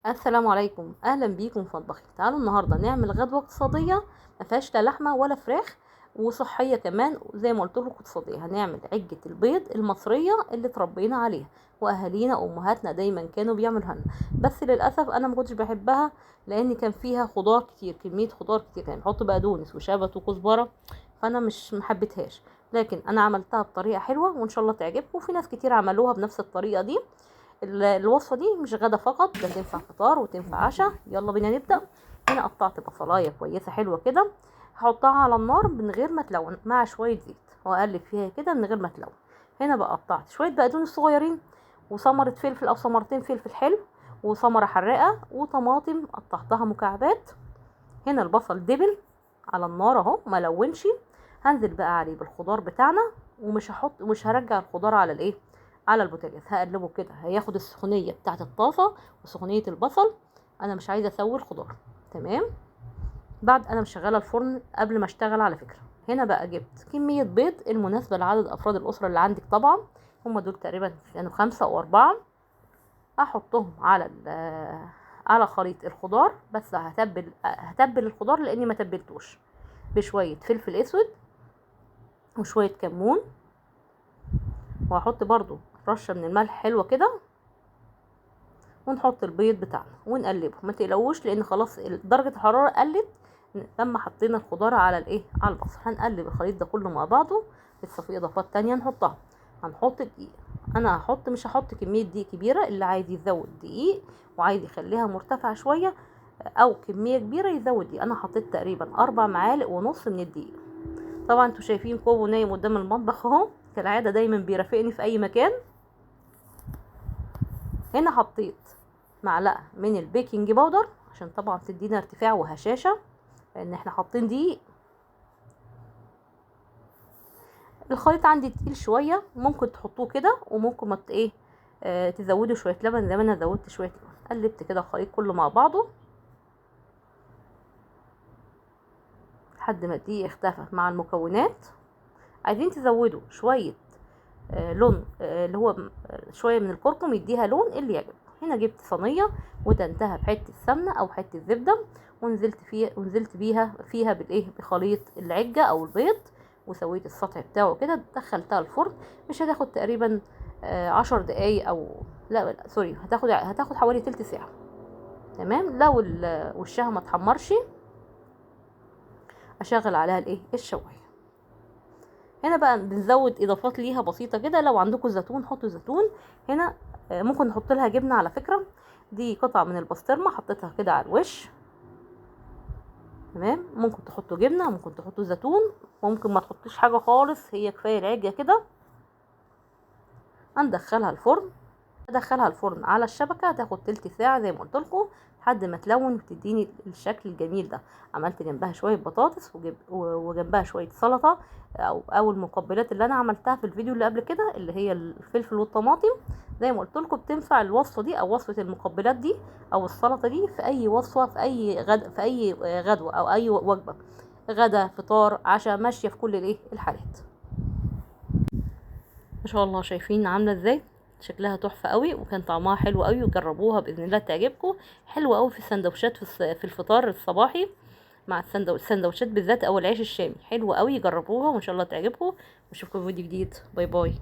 السلام عليكم، اهلا بيكم في مطبخي. تعالوا النهارده نعمل غدوه اقتصاديه ما فيهاش لا لحمه ولا فراخ، وصحيه كمان زي ما قلت لكم اقتصاديه. هنعمل عجه البيض المصريه اللي اتربينا عليها، واهالينا وامهاتنا دايما كانوا بيعملوها لنا. بس للاسف انا ما كنتش بحبها لان كان فيها خضار كتير، كميه خضار كتير، كان بحط بقدونس وشبت وكزبره، فانا مش محبتهاش. لكن انا عملتها بطريقه حلوه وان شاء الله تعجبكم، وفي ناس كتير عملوها بنفس الطريقه دي. الوصفة دي مش غدا فقط، ده تنفع فطار وتنفع عشاء. يلا بينا نبدأ. هنا قطعت بصلاية كويسة حلوة كده، هحطها على النار من غير ما تلون مع شوية زيت، واقلب فيها كده من غير ما تلون. هنا بقى قطعت شوية بقدونس صغيرين، وثمرة فلفل او ثمرتين فلفل حلو، وثمرة حراقة، وطماطم قطعتها مكعبات. هنا البصل دبل على النار اهو ما لونش. هنزل بقى عليه بالخضار بتاعنا، ومش هرجع الخضار على الايه، على البوتاجاز. هقلبه كده، هياخد السخونيه بتاعه الطاسه وسخونيه البصل. انا مش عايزه اسوي الخضار. تمام. بعد انا مشغله الفرن قبل ما اشتغل على فكره. هنا بقى جبت كميه بيض المناسبه لعدد افراد الاسره اللي عندك طبعا. هم دول تقريبا كانوا 5 أو 4. احطهم على خليط الخضار. بس هتبل الخضار لاني ما تبلتوش، بشويه فلفل اسود وشويه كمون، وهحط برضو رشه من الملح حلوه كده، ونحط البيض بتاعنا ونقلبه. ما تقلقوش لان خلاص درجه الحراره قلت لما حطينا الخضار على الايه، على البصل. هنقلب الخليط ده كله مع بعضه. لسه في اضافات تانية هنحطها. هنحط دقيق. انا مش هحط كميه دقيق كبيره، اللي عايز يزود دقيق وعايز يخليها مرتفعه شويه او كميه كبيره يزود دقيق. انا حطيت تقريبا 4 معالق ونص من الدقيق. طبعا انتوا شايفين كوبو نايم قدام المطبخ اهو، كالعاده دايما بيرافقني في اي مكان. هنا حطيت معلقه من البيكنج باودر عشان طبعا تدينا ارتفاع وهشاشه، لان احنا حاطين دقيق. الخليط عندي تقيل شويه، ممكن تحطوه كده وممكن ما ايه تزودوا شويه لبن زي ما انا زودت شويه لبن. قلبت كده الخليط كله مع بعضه لحد ما الدقيق اختفى مع المكونات. عايزين تزودوا شويه لون اللي هو شويه من الكركم يديها لون اللي يعجبكم. هنا جبت صينيه ودهنتها بحته سمنه او حته زبده، ونزلت فيها بالايه، بخليط العجه او البيض، وسويت السطح بتاعه كده. دخلتها الفرن. مش هتاخد تقريبا 10 دقايق او لا سوري، هتاخد حوالي تلت ساعه. تمام. لو وشها ما اتحمرش اشغل عليها الايه، الشوايه. هنا بقى بنزود اضافات ليها بسيطه كده. لو عندكم زيتون حطوا زيتون. هنا ممكن نحط لها جبنه على فكره. دي قطعه من البسطرمه حطيتها كده على الوش. تمام. ممكن تحطوا جبنه، ممكن تحطوا زيتون، ممكن ما تحطوش حاجه خالص، هي كفايه العجه كده. هندخلها الفرن. ادخلها الفرن على الشبكه، تاخد تلت ساعه زي ما قلت لكم لحد ما تلون وتديني الشكل الجميل ده. عملت جنبها شويه بطاطس وجنبها شويه سلطه او المقبلات اللي انا عملتها في الفيديو اللي قبل كده، اللي هي الفلفل والطماطم. زي ما قلت لكم بتنفع الوصفه دي او وصفه المقبلات دي او السلطه دي في اي وصفه، في اي في اي غدوه او اي وجبه، غدا فطار عشاء، ماشيه في كل الايه، الحالات. ما شاء الله شايفين عامله ازاي، شكلها تحفه قوي وكان طعمها حلو قوي. وجربوها باذن الله تعجبكم. حلوه قوي في السندوتشات في الفطار الصباحي مع السندوتشات بالذات او العيش الشامي. حلوه قوي، جربوها وان شاء الله تعجبكم. واشوفكم في فيديو جديد. باي باي.